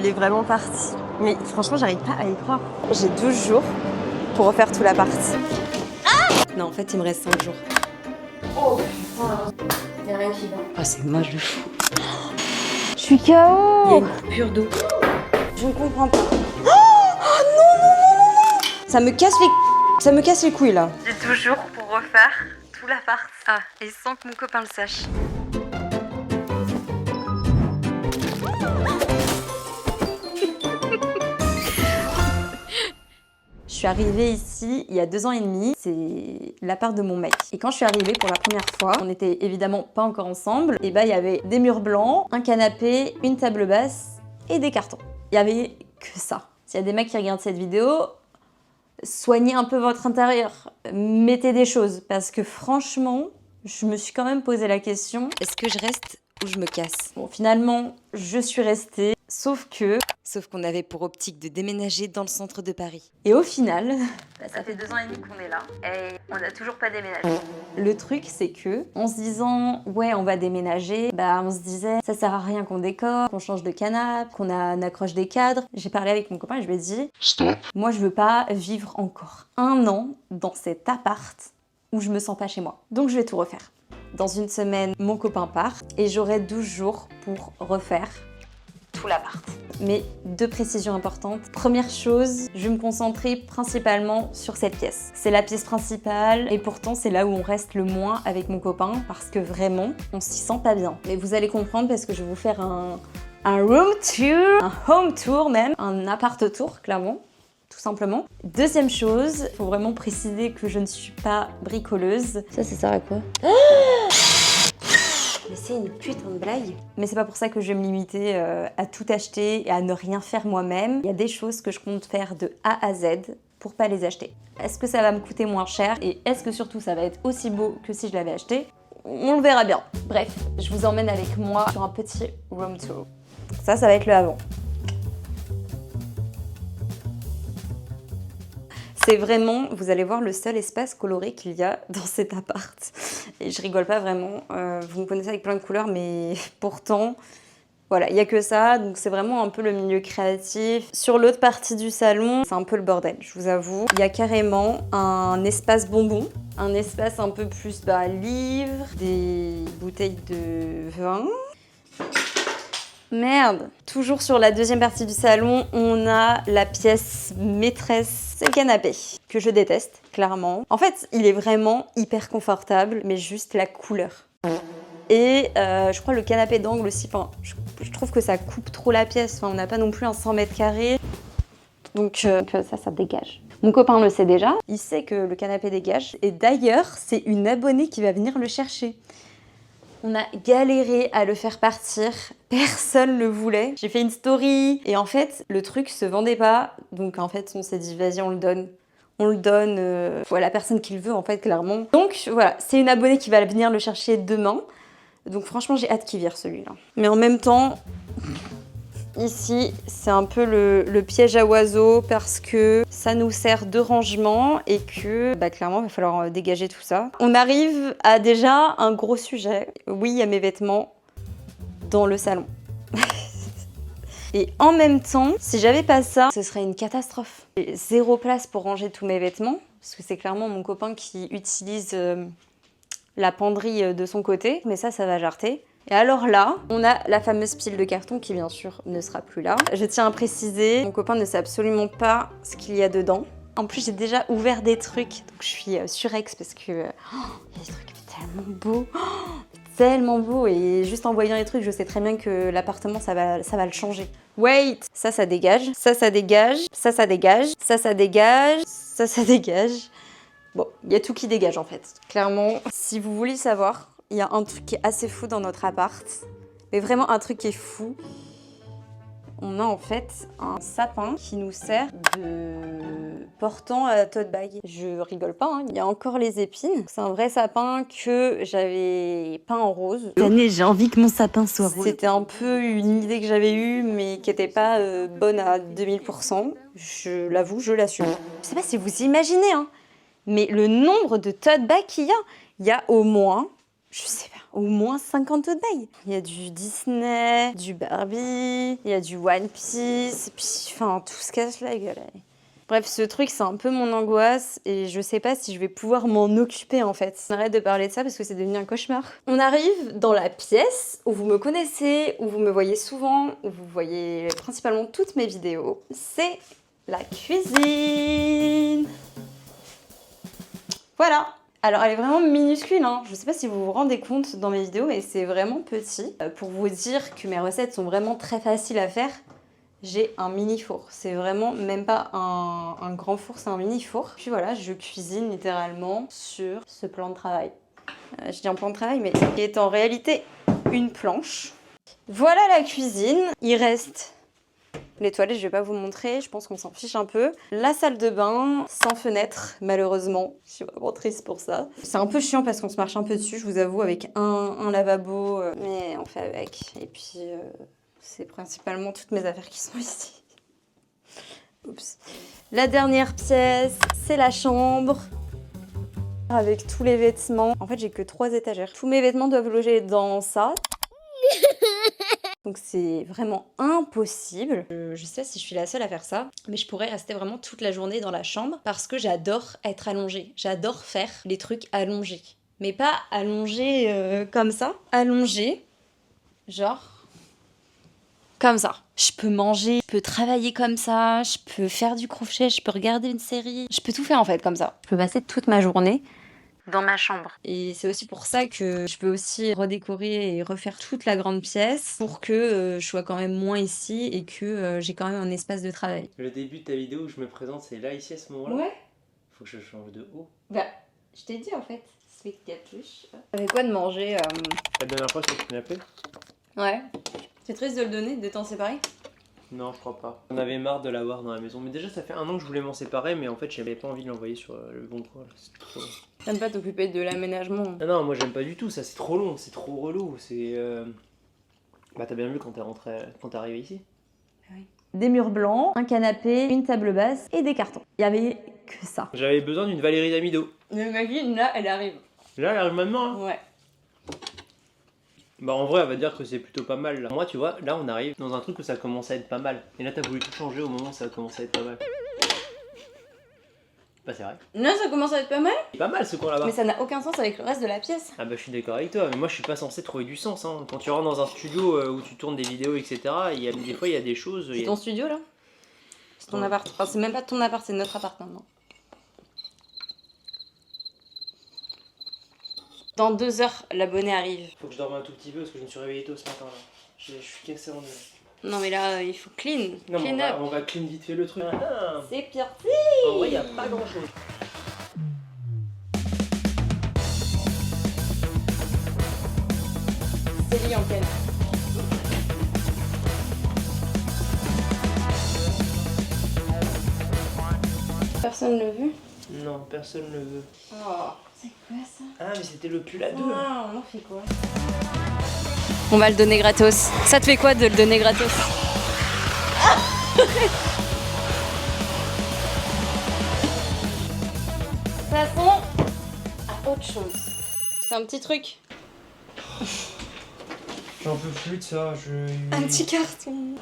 est vraiment parti. Mais franchement, j'arrive pas à y croire. J'ai 12 jours pour refaire tout l'appart. Non, en fait, il me reste 5 jours. Oh putain, il y a rien qui va. Ah, c'est moche de fou. Je suis KO. Il y a une coupure d'eau. Je ne comprends pas. Oh non. Ça me casse les couilles là. J'ai 12 jours pour refaire tout l'appart. Ah, et sans que mon copain le sache. Je suis arrivée ici il y a 2 ans et demi, c'est l'appart de mon mec. Et quand je suis arrivée pour la première fois, on n'était évidemment pas encore ensemble, et bah il y avait des murs blancs, un canapé, une table basse et des cartons. Il y avait que ça. S'il y a des mecs qui regardent cette vidéo, soignez un peu votre intérieur, mettez des choses, parce que franchement, je me suis quand même posé la question, est-ce que je reste ou je me casse? Bon, finalement, je suis restée, sauf qu'on avait pour optique de déménager dans le centre de Paris. Et au final, ça fait 2 ans et demi qu'on est là, et on n'a toujours pas déménagé. Le truc, c'est que, en se disant, ouais, on va déménager, bah on se disait, ça sert à rien qu'on décore, qu'on change de canapé, qu'on accroche des cadres. J'ai parlé avec mon copain et je lui ai dit, stop. Moi, je veux pas vivre encore 1 an dans cet appart où je me sens pas chez moi. Donc je vais tout refaire. Dans une semaine, mon copain part et j'aurai 12 jours pour refaire tout l'appart. Mais 2 précisions importantes. Première chose, je vais me concentrer principalement sur cette pièce. C'est la pièce principale et pourtant c'est là où on reste le moins avec mon copain parce que vraiment, on s'y sent pas bien. Mais vous allez comprendre parce que je vais vous faire un room tour, un home tour même, un appart tour clairement. Tout simplement. Deuxième chose, il faut vraiment préciser que je ne suis pas bricoleuse. Ça sert à quoi? Mais c'est une putain de blague. Mais c'est pas pour ça que je vais me limiter à tout acheter et à ne rien faire moi-même. Il y a des choses que je compte faire de A à Z pour pas les acheter. Est-ce que ça va me coûter moins cher et est-ce que surtout ça va être aussi beau que si je l'avais acheté? On le verra bien. Bref, je vous emmène avec moi sur un petit room tour. Ça va être le avant. C'est vraiment, vous allez voir, le seul espace coloré qu'il y a dans cet appart. Et je rigole pas vraiment, vous me connaissez avec plein de couleurs, mais pourtant, voilà, il n'y a que ça. Donc c'est vraiment un peu le milieu créatif. Sur l'autre partie du salon, c'est un peu le bordel, je vous avoue. Il y a carrément un espace bonbon, un espace un peu plus livres, des bouteilles de vin. Merde! Toujours sur la deuxième partie du salon, on a la pièce maîtresse, c'est le canapé, que je déteste, clairement. En fait, il est vraiment hyper confortable, mais juste la couleur. Et je crois le canapé d'angle aussi, je trouve que ça coupe trop la pièce, on n'a pas non plus un 100 mètres carrés. Donc ça dégage. Mon copain le sait déjà, il sait que le canapé dégage. Et d'ailleurs, c'est une abonnée qui va venir le chercher. On a galéré à le faire partir, personne le voulait. J'ai fait une story et en fait, le truc se vendait pas. Donc en fait, on s'est dit, vas-y, on le donne. On le donne à la personne qui le veut en fait, clairement. Donc voilà, c'est une abonnée qui va venir le chercher demain. Donc franchement, j'ai hâte qu'il vire celui-là. Mais en même temps, ici, c'est un peu le piège à oiseaux parce que ça nous sert de rangement et que clairement, il va falloir dégager tout ça. On arrive à déjà un gros sujet. Oui, il y a mes vêtements dans le salon. Et en même temps, si j'avais pas ça, ce serait une catastrophe. J'ai 0 place pour ranger tous mes vêtements parce que c'est clairement mon copain qui utilise la penderie de son côté. Mais ça va jarter. Et alors là, on a la fameuse pile de carton qui bien sûr ne sera plus là. Je tiens à préciser, mon copain ne sait absolument pas ce qu'il y a dedans. En plus, j'ai déjà ouvert des trucs, donc je suis surex parce que il y a des trucs tellement beaux. Tellement beau et juste en voyant les trucs, je sais très bien que l'appartement, ça va le changer. Wait! Ça dégage, ça dégage, ça dégage, ça dégage, ça dégage. Bon, il y a tout qui dégage en fait. Clairement, si vous voulez savoir, il y a un truc qui est assez fou dans notre appart, mais vraiment un truc qui est fou. On a en fait un sapin qui nous sert de portant à tote bag. Je rigole pas, hein. Il y a encore les épines. C'est un vrai sapin que j'avais peint en rose. Cette année, j'ai envie que mon sapin soit rose. C'était un peu une idée que j'avais eue, mais qui n'était pas bonne à 2000%. Je l'avoue, je l'assume. Je sais pas si vous imaginez, hein, mais le nombre de tote bags qu'il y a au moins je sais pas, au moins 50 tote bags. Il y a du Disney, du Barbie, il y a du One Piece, et puis enfin tout se casse la gueule. Bref, ce truc, c'est un peu mon angoisse et je sais pas si je vais pouvoir m'en occuper en fait. On arrête de parler de ça parce que c'est devenu un cauchemar. On arrive dans la pièce où vous me connaissez, où vous me voyez souvent, où vous voyez principalement toutes mes vidéos. C'est la cuisine. Voilà. Alors elle est vraiment minuscule, hein. Je sais pas si vous vous rendez compte dans mes vidéos, mais c'est vraiment petit. Pour vous dire que mes recettes sont vraiment très faciles à faire, j'ai un mini four. C'est vraiment même pas un grand four, c'est un mini four. Puis voilà, je cuisine littéralement sur ce plan de travail. Je dis un plan de travail, mais qui est en réalité une planche. Voilà la cuisine. Il reste les toilettes, je vais pas vous montrer, je pense qu'on s'en fiche un peu. La salle de bain, sans fenêtre, malheureusement. Je suis vraiment triste pour ça. C'est un peu chiant parce qu'on se marche un peu dessus, je vous avoue, avec un lavabo, mais on fait avec. Et puis, c'est principalement toutes mes affaires qui sont ici. Oups. La dernière pièce, c'est la chambre. Avec tous les vêtements. En fait, j'ai que 3 étagères. Tous mes vêtements doivent loger dans ça. Donc c'est vraiment impossible. Je sais pas si je suis la seule à faire ça, mais je pourrais rester vraiment toute la journée dans la chambre parce que j'adore être allongée. J'adore faire les trucs allongés. Mais pas allongés comme ça. Allongés, genre comme ça. Je peux manger, je peux travailler comme ça, je peux faire du crochet, je peux regarder une série. Je peux tout faire en fait comme ça. Je peux passer toute ma journée dans ma chambre. Et c'est aussi pour ça que je peux aussi redécorer et refaire toute la grande pièce pour que je sois quand même moins ici et que j'ai quand même un espace de travail. Le début de ta vidéo où je me présente, c'est là, ici, à ce moment-là? Ouais. Faut que je change de haut. Bah, je t'ai dit en fait. Sweet Catfish. Avec quoi de manger La dernière fois, c'est que tu m'as appelé? Ouais. C'est triste de le donner, de t'en séparer? Non, je crois pas. On avait marre de l'avoir dans la maison. Mais déjà, ça fait 1 an que je voulais m'en séparer, mais en fait, j'avais pas envie de l'envoyer sur le bon coin. C'est trop... T'aimes pas t'occuper de l'aménagement? Ah non, moi j'aime pas du tout ça, c'est trop long, c'est trop relou. C'est. Bah, t'as bien vu quand t'es arrivé ici? Oui. Des murs blancs, un canapé, une table basse et des cartons. Il y avait que ça. J'avais besoin d'une Valérie Damido. Imagine, là, elle arrive. Là, elle arrive maintenant, hein. Ouais. Bah, en vrai, elle va dire que c'est plutôt pas mal là. Moi, tu vois, là, on arrive dans un truc où ça commence à être pas mal. Et là, t'as voulu tout changer au moment où ça a commencé à être pas mal. Bah, c'est vrai. Là, ça commence à être pas mal. C'est pas mal ce coin là-bas. Mais ça n'a aucun sens avec le reste de la pièce. Ah bah je suis d'accord avec toi, mais moi je suis pas censé trouver du sens, hein. Quand tu rentres dans un studio où tu tournes des vidéos, etc., des fois il y a des choses... C'est ton studio là? C'est ton appart. Enfin, c'est même pas ton appart, c'est notre appart maintenant. Dans 2 heures, l'abonné arrive. Faut que je dorme un tout petit peu parce que je me suis réveillé tôt ce matin là. Je suis cassé en deux. Non mais là, il faut clean. Non, Clean mais up. on va clean vite fait le truc. C'est parti. En vrai, y a pas grand chose. C'est lit en peine. Personne l'a vu? Non, personne ne le veut. Oh, c'est quoi ça? Ah, mais c'était le pull à 2. Ah, on en fait quoi? On va le donner gratos. Ça te fait quoi de le donner gratos? Passons à autre chose. C'est un petit truc. J'en peux plus de ça, Un petit carton.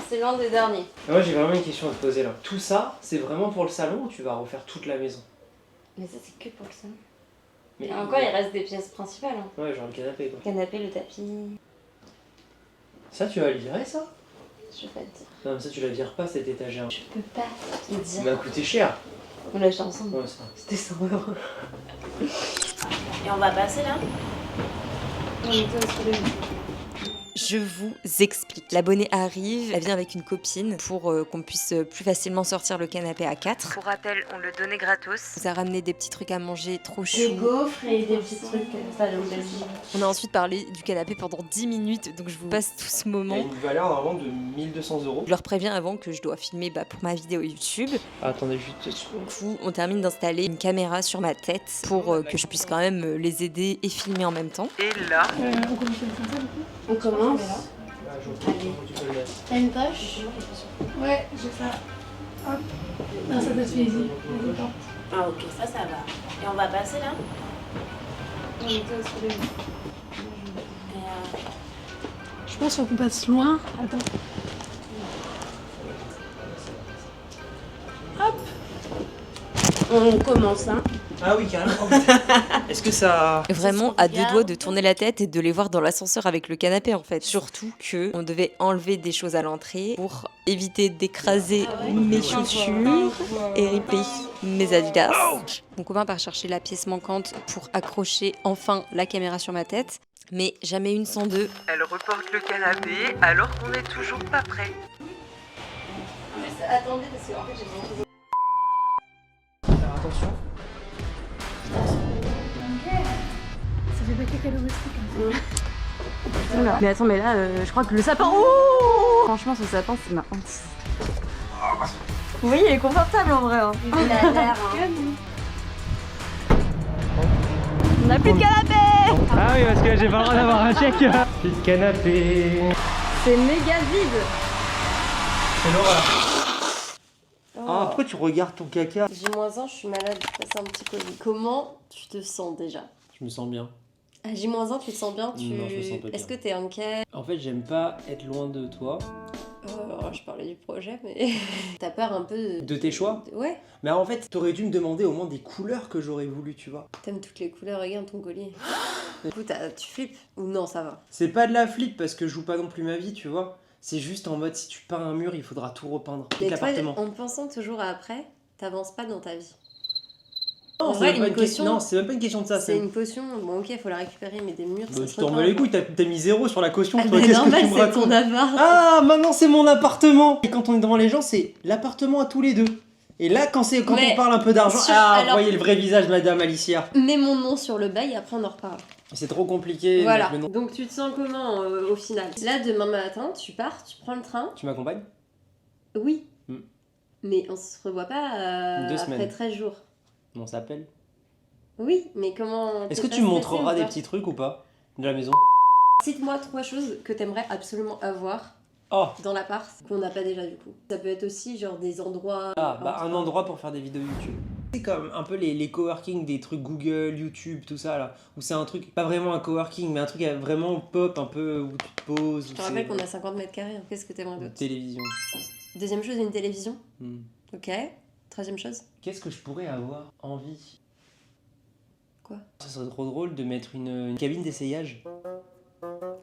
C'est l'un des derniers. Moi j'ai vraiment une question à te poser là. Tout ça, c'est vraiment pour le salon ou tu vas refaire toute la maison? Mais ça, c'est que pour le salon. Mais Et encore, il reste des pièces principales. Hein. Ouais, genre le canapé quoi. Le canapé, le tapis. Ça, tu vas le virer ça? Je vais pas te dire. Non, mais ça, tu la vires pas cette étagère. Je peux pas te dire. Ça m'a coûté cher. On l'a acheté ensemble. Ouais, ça. C'était 100 €. Et on va passer là? Je vous explique. L'abonnée arrive, elle vient avec une copine pour qu'on puisse plus facilement sortir le canapé à 4. Pour rappel, on le donnait gratos. On nous a ramené des petits trucs à manger trop Des chauds. gaufres et des petits trucs comme ça, j'aime bien. On a ensuite parlé du canapé pendant 10 minutes, donc je vous passe tout ce Il y a moment. une valeur normalement de 1200 €. Je leur préviens avant que je dois filmer pour ma vidéo YouTube. Ah, attendez juste 2 secondes. Du coup, on termine d'installer une caméra sur ma tête pour que je puisse quand même les aider et filmer en même temps. Et là, On commence. allez. T'as une poche? Ouais, j'ai ça. Hop. Non, ça te fait easy. Ah ok, ça va. Et on va passer là? Je pense qu'on passe loin. Attends. On commence, hein. Ah oui, carrément. Est-ce que ça... Vraiment à deux doigts de tourner la tête et de les voir dans l'ascenseur avec le canapé en fait. Surtout que on devait enlever des choses à l'entrée pour éviter d'écraser mes chaussures et ripper mes Adidas. Mon copain part chercher la pièce manquante pour accrocher enfin la caméra sur ma tête. Mais jamais une sans deux. Elle reporte le canapé alors qu'on n'est toujours pas prêt. Attendez parce que en fait j'ai besoin de... Faire attention. Ça fait pas cacadoristique. Oula. Mais attends, mais là, je crois que le sapin... Oh franchement, ce sapin, c'est ma hantise. Oui, il est confortable en vrai. Hein. Il a l'air, hein. On a plus de canapé. Ah oui, parce que j'ai pas le droit d'avoir un chèque. Plus de canapé. C'est méga vide. C'est l'horreur. Ah, pourquoi tu regardes ton caca? J-1, je suis malade, je passe un petit Covid. Comment tu te sens déjà? Je me sens bien. À J-1, tu te sens bien? Non, je me sens pas bien. Est-ce que t'es inquiet? En fait, j'aime pas être loin de toi. Alors, je parlais du projet, mais t'as peur un peu De tes choix? Ouais, Mais en fait, t'aurais dû me demander au moins des couleurs que j'aurais voulu, tu vois. t'aimes toutes les couleurs, regarde ton collier. Du coup, tu flippes? Ou non, ça va? C'est pas de la flip parce que je joue pas non plus ma vie, tu vois. C'est juste en mode si tu peins un mur, il faudra tout repeindre. Tout Mais toi, l'appartement. en pensant toujours à après, t'avances pas dans ta vie. Non, En c'est vrai, même pas une une question. caution- Non, c'est même pas une question de ça. C'est une caution, bon ok, faut la récupérer, mais des murs, Bah, ça tu se t'en bats repart. les couilles, t'as mis 0 sur la caution. Ah toi, bah qu'est-ce que normal, tu me c'est racontes? ton appart. Ah, maintenant c'est mon appartement. Et quand on est devant les gens, c'est l'appartement à tous les deux. Et là, quand Mais on parle un peu d'argent, alors- voyez le vrai visage, Madame Alicia. Mets mon nom sur le bail, après on en reparle. C'est trop compliqué. Voilà, mettre le nom. donc tu te sens comment au final? Là, demain matin, tu pars, tu prends le train. Tu m'accompagnes? Oui. Hmm. Mais on se revoit pas 2 après semaines. 13 jours. On s'appelle. Oui, mais comment... Est-ce t'es que pas tu me stressée montreras ou des pas? petits trucs ou pas de la maison? Cite-moi 3 choses que t'aimerais absolument avoir Oh, dans l'appart qu'on n'a pas déjà du coup. Ça peut être aussi genre des endroits... un endroit pour faire des vidéos YouTube. C'est comme un peu les coworking, des trucs Google, YouTube, tout ça là. Où c'est un truc, pas vraiment un coworking, mais un truc vraiment pop, un peu où tu te poses. Je te rappelle qu'on a 50 mètres carrés. Hein. Qu'est-ce que t'aimerais Une d'autre? télévision. Deuxième chose, une télévision. Hmm. Ok. Troisième chose. Qu'est-ce que je pourrais avoir envie? Quoi? Ça serait trop drôle de mettre une cabine d'essayage.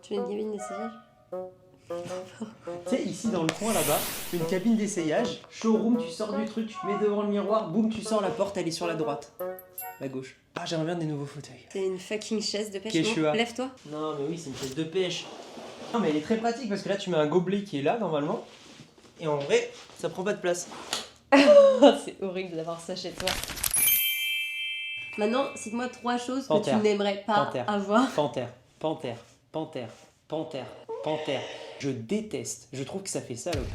Tu veux une cabine d'essayage? Tu sais, ici dans le coin là-bas, une cabine d'essayage, showroom, tu sors du truc, tu te mets devant le miroir, boum, tu sors la porte, elle est sur la droite. La gauche. Ah, j'aimerais bien des nouveaux fauteuils. C'est une fucking chaise de pêche. Qu'est-ce que tu as? Lève-toi. Non, mais oui, c'est une chaise de pêche. Non, mais elle est très pratique parce que là, tu mets un gobelet qui est là normalement, et en vrai, ça prend pas de place. C'est horrible d'avoir ça chez toi. Maintenant, cite-moi 3 choses Panthère. que tu n'aimerais pas Panthère. avoir. Panthère, panthère, panthère, panthère, panthère. Je déteste. Je trouve que ça fait salope.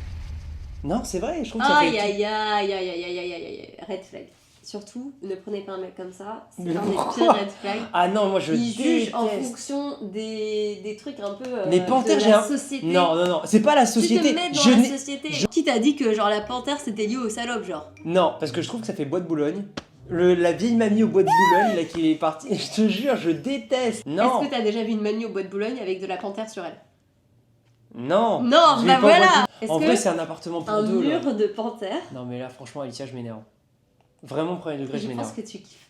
Non, c'est vrai, je trouve que ça Aïe fait... aïe aïe aïe aïe aïe aïe aïe aïe. Red flag. Surtout, ne prenez pas un mec comme ça. C'est Mais un des pourquoi pires red flags. Ah non, moi je Il déteste. juge en fonction des trucs un peu Les panthères, de j'ai la un... société. Non, non, non, c'est pas la Tu société. te mets dans Je la n'ai- société. Qui t'a dit que genre la panthère c'était lié aux salopes genre? Non, parce que je trouve que ça fait bois de Boulogne. La vieille mamie au bois de Boulogne là qui est partie, je te jure, je déteste. Non, Est-ce que t'as déjà vu une mamie au bois de Boulogne avec de la panthère sur elle? non. Non, Je vais bah pas au voilà. bois de- Est-ce En que vrai, c'est un appartement pour un deux là. mur de panthère? Non mais là, franchement, Alicia, je m'énerve. Vraiment, premier degré, je Je m'énerve. pense que tu kiffes.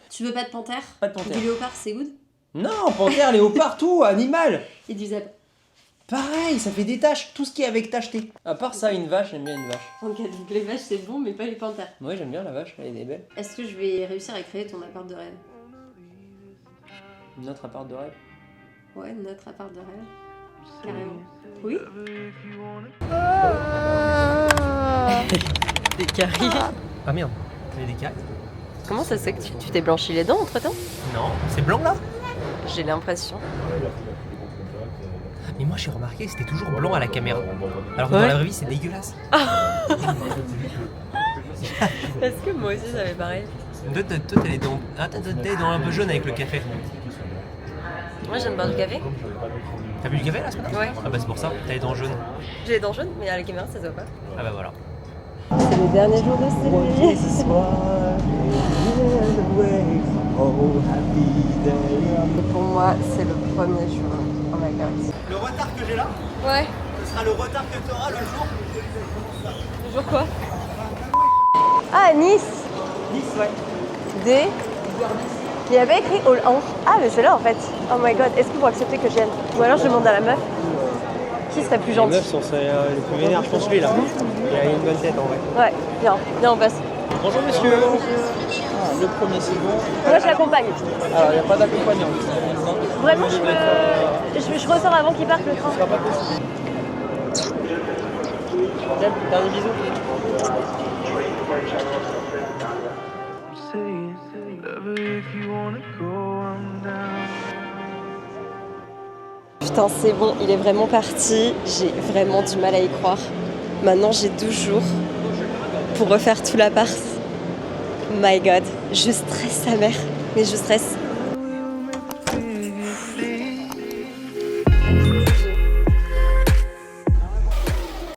Tu veux pas de panthère? Pas de panthère. Du léopard c'est good? Non, panthère, léopard, tout, animal. Et du zèbre. Pareil, ça fait des taches, tout ce qui est avec tache T. À part ça, une vache, j'aime bien une vache. Ok, donc les vaches c'est bon mais pas les panthères. Ouais, j'aime bien la vache, elle est belle. Est-ce que je vais réussir à créer ton appart de rêve? Notre appart de rêve. Ouais, notre appart de rêve. Carrément. Oui? Des caries. Ah merde, il y a des caries. Comment ça se fait que tu t'es blanchi les dents entre temps? Non, c'est blanc là. J'ai l'impression. Mais moi j'ai remarqué que c'était toujours blanc à la caméra. Alors que Ouais. dans la vraie vie c'est dégueulasse. Est-ce que moi aussi j'avais pareil? Toi t'es dans... t'es dans un peu jaune avec le café. Moi j'aime boire du café. T'as bu du café là ce matin? Ouais. Ah bah c'est pour ça, t'as les dents jaunes. J'ai les dents jaunes, mais à la caméra ça se voit pas. Ah bah voilà. C'est les derniers jours de série. Pour moi, c'est le premier jour. Oh my god. Le retard que j'ai là, Ouais. ce sera le retard que tu auras le jour. Le jour quoi? Ah, Nice. Nice, ouais. D. Il y avait écrit All Anse. Ah, mais c'est là en fait. Oh my god, est-ce qu'ils vont accepter que je vienne? Ou alors je demande à la meuf. Qui serait plus Les gentil? meufs sont les plus vénères, je pense lui là. Il a une bonne tête en vrai. Ouais, viens, viens, on passe. Bonjour monsieur. Le premier c'est bon. Moi je l'accompagne. Alors il n'y a pas d'accompagnant. Vraiment, je ressors avant qu'il parte le train. Ce sera pas possible. Dernier bisou. Putain, c'est bon, il est vraiment parti. J'ai vraiment du mal à y croire. Maintenant, j'ai 12 jours pour refaire tout l'appart. My god, je stresse sa mère. Mais je stresse.